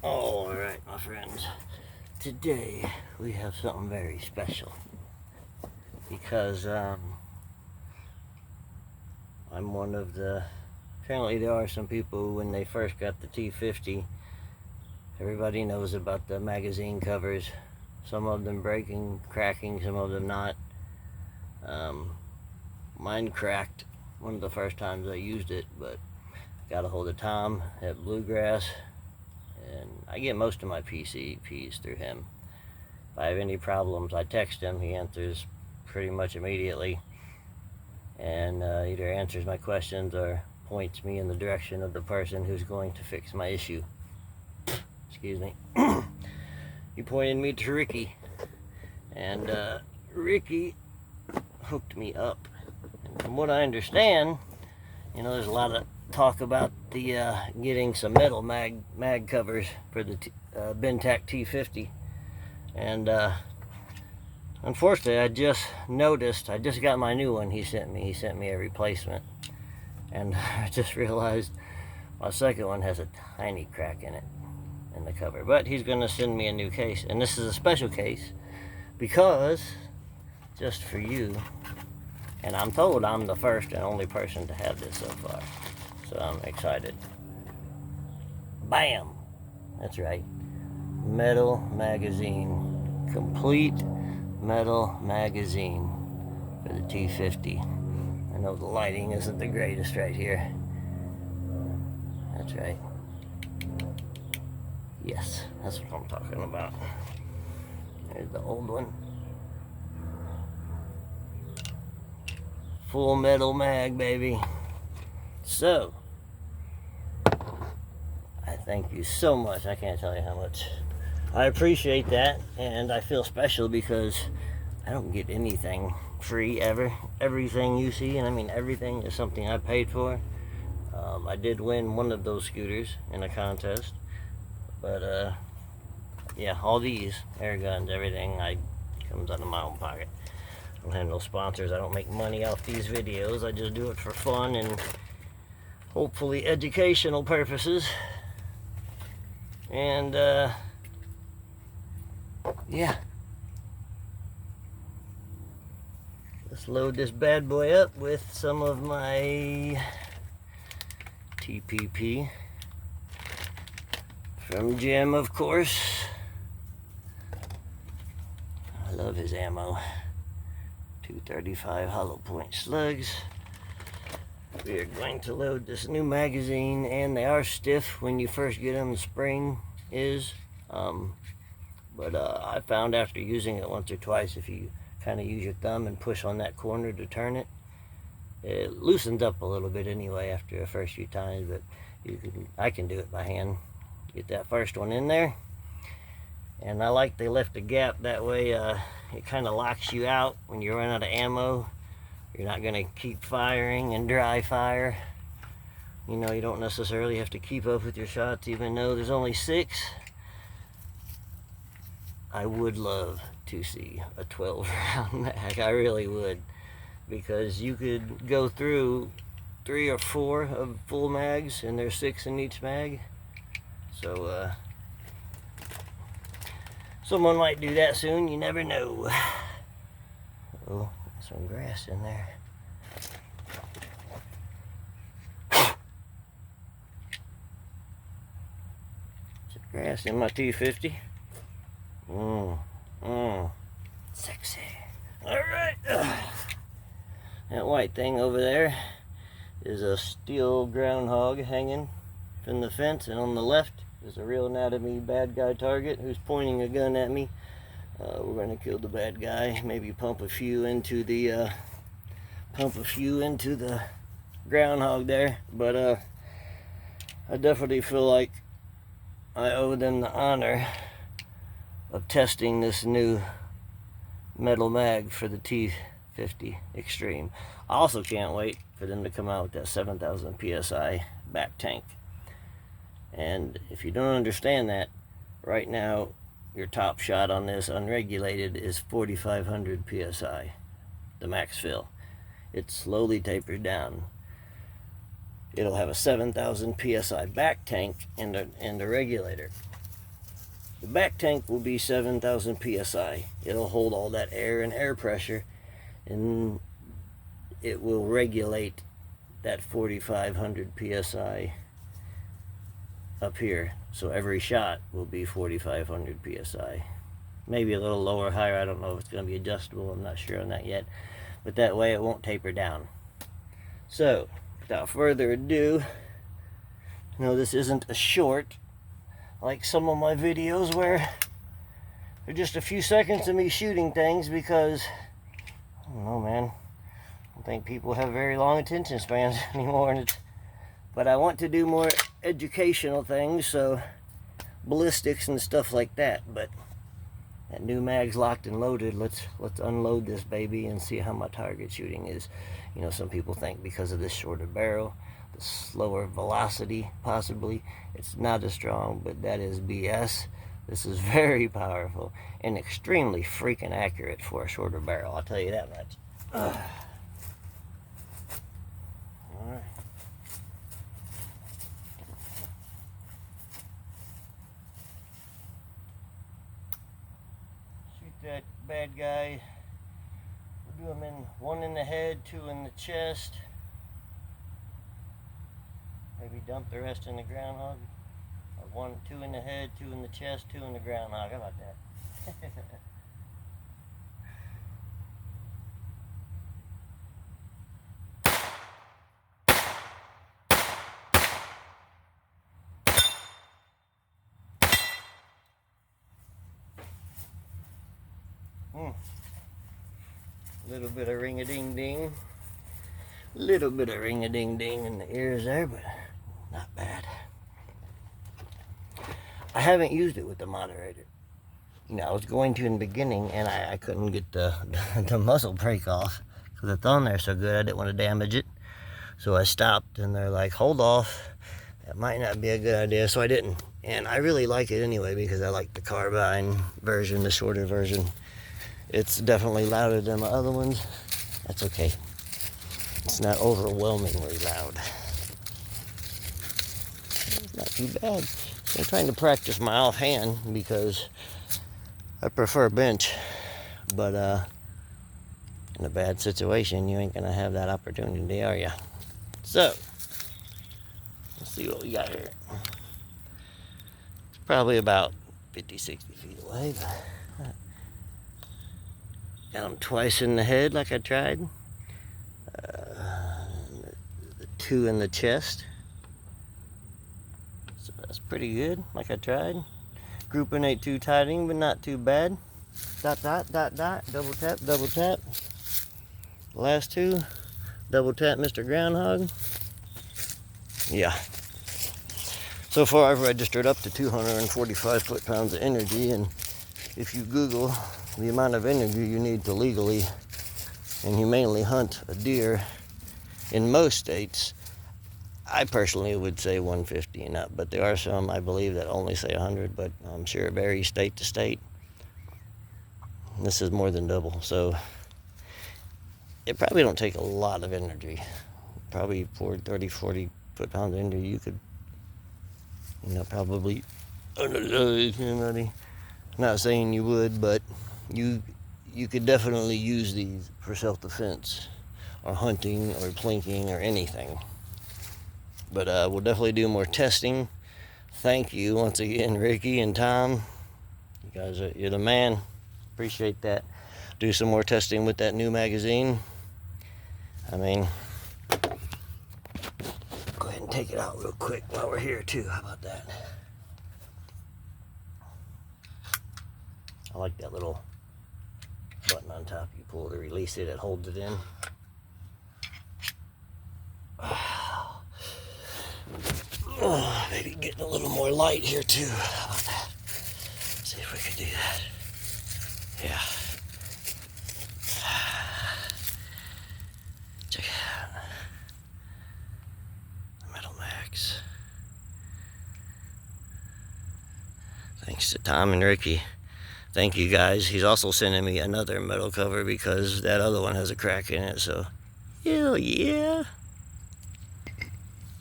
Alright, my friends. Today we have something very special. Because I'm one of the... Apparently there are some people who, when they first got the T50, everybody knows about the magazine covers. Some of them breaking, cracking, some of them not. Mine cracked one of the first times I used it, but got a hold of Tom at Bluegrass, and I get most of my P.C.Ps through him. If I have any problems, I text him. He answers pretty much immediately, and either answers my questions or points me in the direction of the person who's going to fix my issue. Excuse me. He pointed me to Ricky, and Ricky hooked me up. And from what I understand, you know, there's a lot of talk about the getting some metal mag covers for the BinTac T50, and unfortunately I just got my new one. He sent me a replacement, and I just realized my second one has a tiny crack in it, in the cover. But he's going to send me a new case, and this is a special case because just for you, and I'm told I'm the first and only person to have this so far. So I'm excited. Bam! That's right. Metal magazine. Complete metal magazine for the T50. I know the lighting isn't the greatest right here. That's right. Yes, that's what I'm talking about. There's the old one. Full metal mag, baby. So, I thank you so much. I can't tell you how much I appreciate that, and I feel special because I don't get anything free ever. Everything you see, and I mean everything, is something I paid for. I did win one of those scooters in a contest, but yeah, all these air guns, everything, comes out of my own pocket. I don't have no sponsors. I don't make money off these videos. I just do it for fun and hopefully educational purposes. And yeah, let's load this bad boy up with some of my TPP from Jim, of course. I love his ammo. 235 hollow point slugs. We are going to load this new magazine, and they are stiff when you first get them. The spring is, but I found after using it once or twice, if you kind of use your thumb and push on that corner to turn it, it loosens up a little bit anyway after the first few times. But I can do it by hand. Get that first one in there, and I like they left a gap that way. It kind of locks you out when you run out of ammo. You're not going to keep firing and dry fire. You know, you don't necessarily have to keep up with your shots, even though there's only 6. I would love to see a 12-round mag. I really would. Because you could go through 3 or 4 of full mags, and there's 6 in each mag. So, someone might do that soon. You never know. Oh, some grass in there. Some grass in my T50. Sexy. Alright. That white thing over there is a steel groundhog hanging from the fence, and on the left is a real anatomy bad guy target who's pointing a gun at me. We're going to kill the bad guy, maybe pump a few into the groundhog there, but I definitely feel like I owe them the honor of testing this new metal mag for the T50 Extreme. I also can't wait for them to come out with that 7,000 PSI back tank. And if you don't understand that, right now your top shot on this unregulated is 4,500 PSI, the max fill. It slowly tapers down. It'll have a 7,000 PSI back tank and a regulator. The back tank will be 7,000 psi. It'll hold all that air and air pressure, and it will regulate that 4,500 psi up here. So every shot will be 4,500 psi. Maybe a little lower, higher. I don't know if it's going to be adjustable. I'm not sure on that yet. But that way it won't taper down. So, without further ado, no, this isn't a short like some of my videos where they're just a few seconds of me shooting things, because I don't know, man, I don't think people have very long attention spans anymore. But I want to do more educational things, so ballistics and stuff like that. But that new mag's locked and loaded. Let's unload this baby and see how my target shooting is. You know, some people think because of this shorter barrel, the slower velocity, possibly, it's not as strong, but that is BS. This is very powerful and extremely freaking accurate for a shorter barrel, I'll tell you that much. Alright. Shoot that bad guy. We'll do him in one in the head, two in the chest. Maybe dump the rest in the groundhog. Or two in the head, two in the chest, two in the groundhog. How about that? Little bit of ring-a-ding-ding. Little bit of ring-a-ding-ding in the ears there, but not bad. I haven't used it with the moderator. You know, I was going to in the beginning, and I couldn't get the muzzle brake off because it's on there so good. I didn't want to damage it, so I stopped. And they're like, "Hold off. That might not be a good idea." So I didn't. And I really like it anyway because I like the carbine version, the shorter version. It's definitely louder than my other ones. That's okay. It's not overwhelmingly loud. It's not too bad. I'm trying to practice my offhand because I prefer bench. But in a bad situation, you ain't gonna have that opportunity, are ya? So, let's see what we got here. It's probably about 50, 60 feet away. But got him twice in the head like I tried. The two in the chest. So that's pretty good, like I tried. Grouping ain't too tightening, but not too bad. Dot, dot, dot, dot. Double tap, double tap. The last two. Double tap Mr. Groundhog. Yeah. So far I've registered up to 245 foot-pounds of energy, and if you Google the amount of energy you need to legally and humanely hunt a deer in most states, I personally would say 150 and up, but there are some, I believe, that only say 100, but I'm sure it varies state to state. This is more than double, so it probably don't take a lot of energy. Probably 30, 40 foot-pounds of energy you could, you know, probably undersize somebody. Not saying you would, but you could definitely use these for self-defense or hunting or plinking or anything. But we'll definitely do more testing. Thank you once again, Ricky and Tom. You guys you're the man. Appreciate that. Do some more testing with that new magazine. I mean, go ahead and take it out real quick while we're here too. How about that? I like that little button on top. You pull to release it, it holds it in. Oh, maybe getting a little more light here too. How about that? See if we can do that. Yeah. Check it out. Metal Max. Thanks to Tom and Ricky. Thank you guys. He's also sending me another metal cover because that other one has a crack in it, so hell yeah.